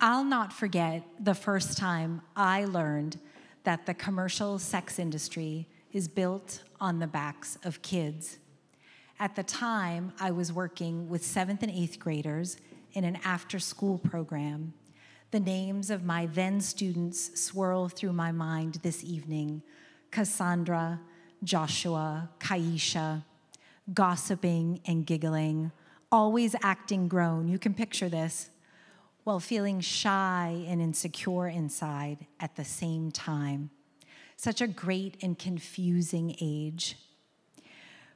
I'll not forget the first time I learned that the commercial sex industry is built on the backs of kids. At the time, I was working with 7th and 8th graders in an after-school program. The names of my then students swirl through my mind this evening: Cassandra, Joshua, Kaisha, gossiping and giggling, always acting grown. You can picture this, while feeling shy and insecure inside at the same time. Such a great and confusing age.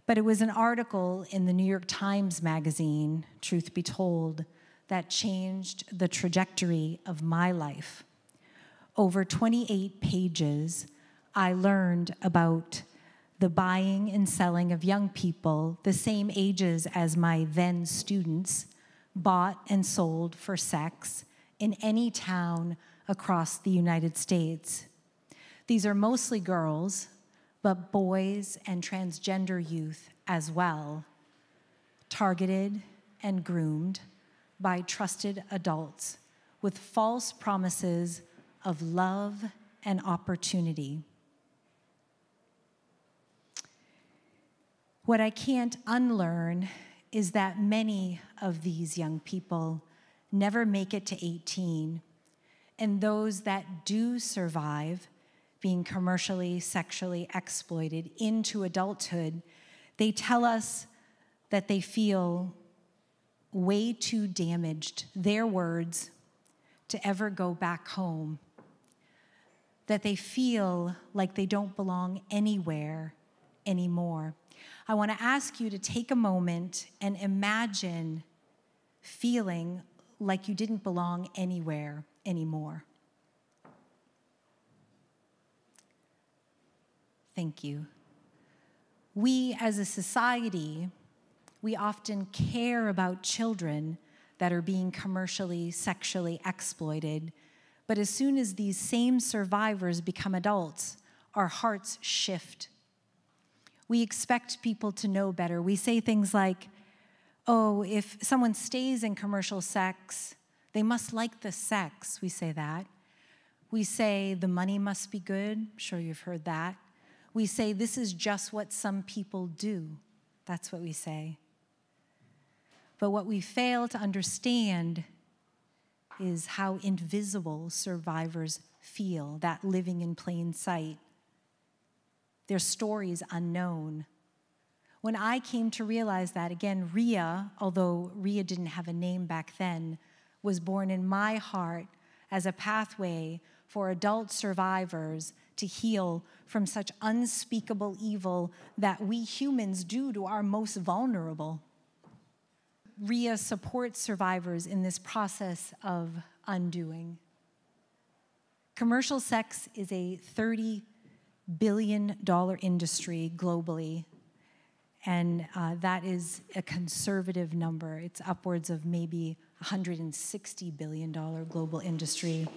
But it was an article in the New York Times magazine, truth be told, that changed the trajectory of my life. Over 28 pages, I learned about the buying and selling of young people, the same ages as my then students, bought and sold for sex in any town across the United States. These are mostly girls, but boys and transgender youth as well, targeted and groomed by trusted adults with false promises of love and opportunity. What I can't unlearn is that many of these young people never make it to 18, and those that do survive being commercially, sexually exploited into adulthood, they tell us that they feel way too damaged, their words, to ever go back home, that they feel like they don't belong anywhere anymore. I want to ask you to take a moment and imagine feeling like you didn't belong anywhere anymore. Thank you. We as a society, we often care about children that are being commercially, sexually exploited, but as soon as these same survivors become adults, our hearts shift. We expect people to know better. We say things like, oh, if someone stays in commercial sex, they must like the sex. We say that. We say the money must be good. I'm sure you've heard that. We say this is just what some people do. That's what we say. But what we fail to understand is how invisible survivors feel, that living in plain sight. Their stories unknown. When I came to realize that, again, Ria, although Ria didn't have a name back then, was born in my heart as a pathway for adult survivors to heal from such unspeakable evil that we humans do to our most vulnerable. Ria supports survivors in this process of undoing. Commercial sex is a $30 billion industry globally, and that is a conservative number. It's upwards of maybe $160 billion global industry.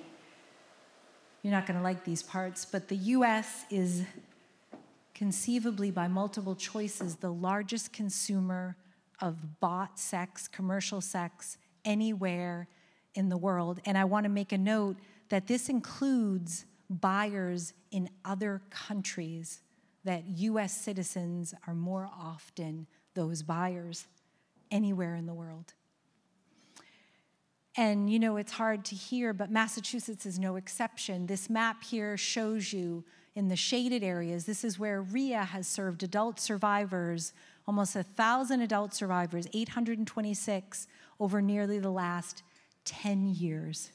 You're not going to like these parts, but the US is conceivably, by multiple choices, the largest consumer of bought sex, commercial sex, anywhere in the world. And I want to make a note that this includes buyers in other countries, that US citizens are more often those buyers anywhere in the world. And you know, it's hard to hear, but Massachusetts is no exception. This map here shows you in the shaded areas, this is where Ria has served adult survivors, almost 1,000 adult survivors, 826 over nearly the last 10 years.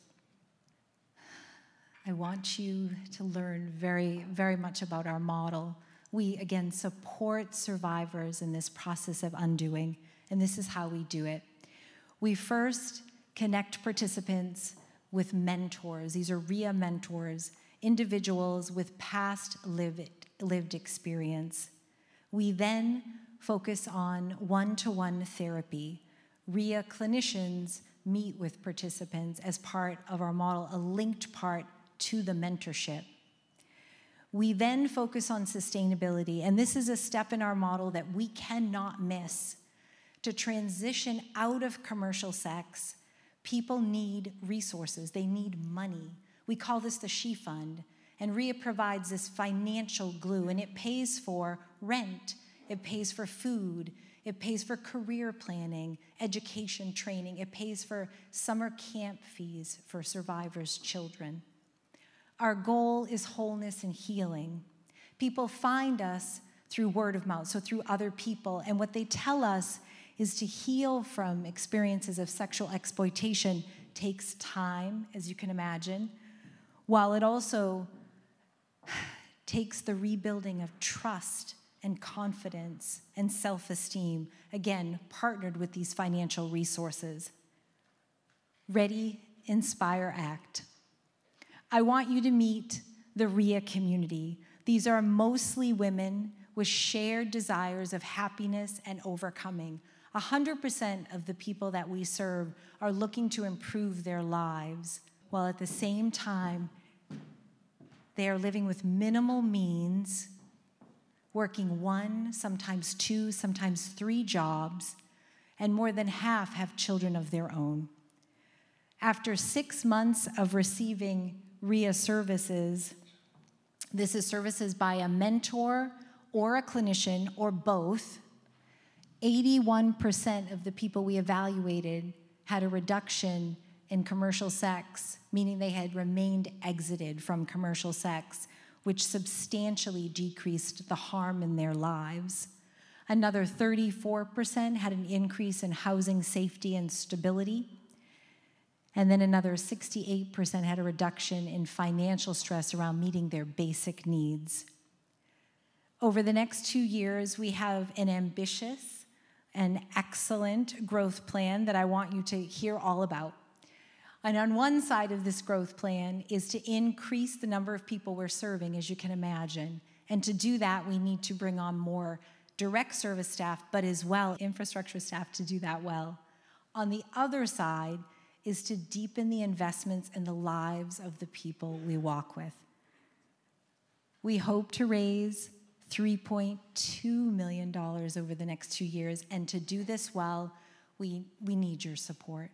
I want you to learn very, very much about our model. We, again, support survivors in this process of undoing, and this is how we do it. We first connect participants with mentors. These are RIA mentors, individuals with past lived experience. We then focus on one-to-one therapy. RIA clinicians meet with participants as part of our model, a linked part to the mentorship. We then focus on sustainability, and this is a step in our model that we cannot miss. To transition out of commercial sex, People need resources. They need money. We call this the She Fund. And RIA provides this financial glue, and it pays for rent. It pays for food. It pays for career planning, education training. It pays for summer camp fees for survivors' children. Our goal is wholeness and healing. People find us through word of mouth, so through other people, and what they tell us is to heal from experiences of sexual exploitation takes time, as you can imagine, while it also takes the rebuilding of trust and confidence and self-esteem, again, partnered with these financial resources. Ready, inspire, act. I want you to meet the RIA community. These are mostly women with shared desires of happiness and overcoming. 100% of the people that we serve are looking to improve their lives, while at the same time, they are living with minimal means, working 1, sometimes 2, sometimes 3 jobs, and more than half have children of their own. After 6 months of receiving RIA services, this is services by a mentor or a clinician or both, 81% of the people we evaluated had a reduction in commercial sex, meaning they had remained exited from commercial sex, which substantially decreased the harm in their lives. Another 34% had an increase in housing safety and stability. And then another 68% had a reduction in financial stress around meeting their basic needs. Over the next 2 years, we have an ambitious and excellent growth plan that I want you to hear all about. And on one side of this growth plan is to increase the number of people we're serving, as you can imagine. And to do that, we need to bring on more direct service staff, but as well infrastructure staff to do that well. On the other side is to deepen the investments in the lives of the people we walk with. We hope to raise $3.2 million over the next 2 years, and to do this well, we need your support.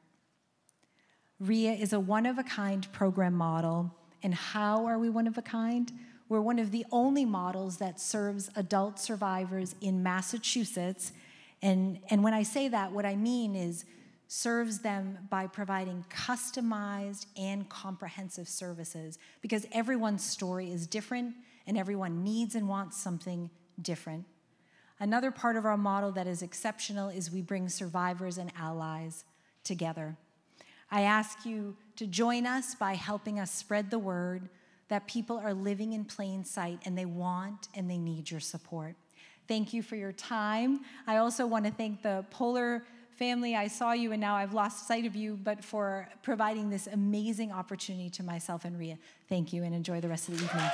RIA is a one-of-a-kind program model, and how are we one of a kind? We're one of the only models that serves adult survivors in Massachusetts, and when I say that, what I mean is serves them by providing customized and comprehensive services, because everyone's story is different and everyone needs and wants something different. Another part of our model that is exceptional is we bring survivors and allies together. I ask you to join us by helping us spread the word that people are living in plain sight and they want and they need your support. Thank you for your time. I also want to thank the Polar family. I saw you and now I've lost sight of you, but for providing this amazing opportunity to myself and RIA. Thank you and enjoy the rest of the evening.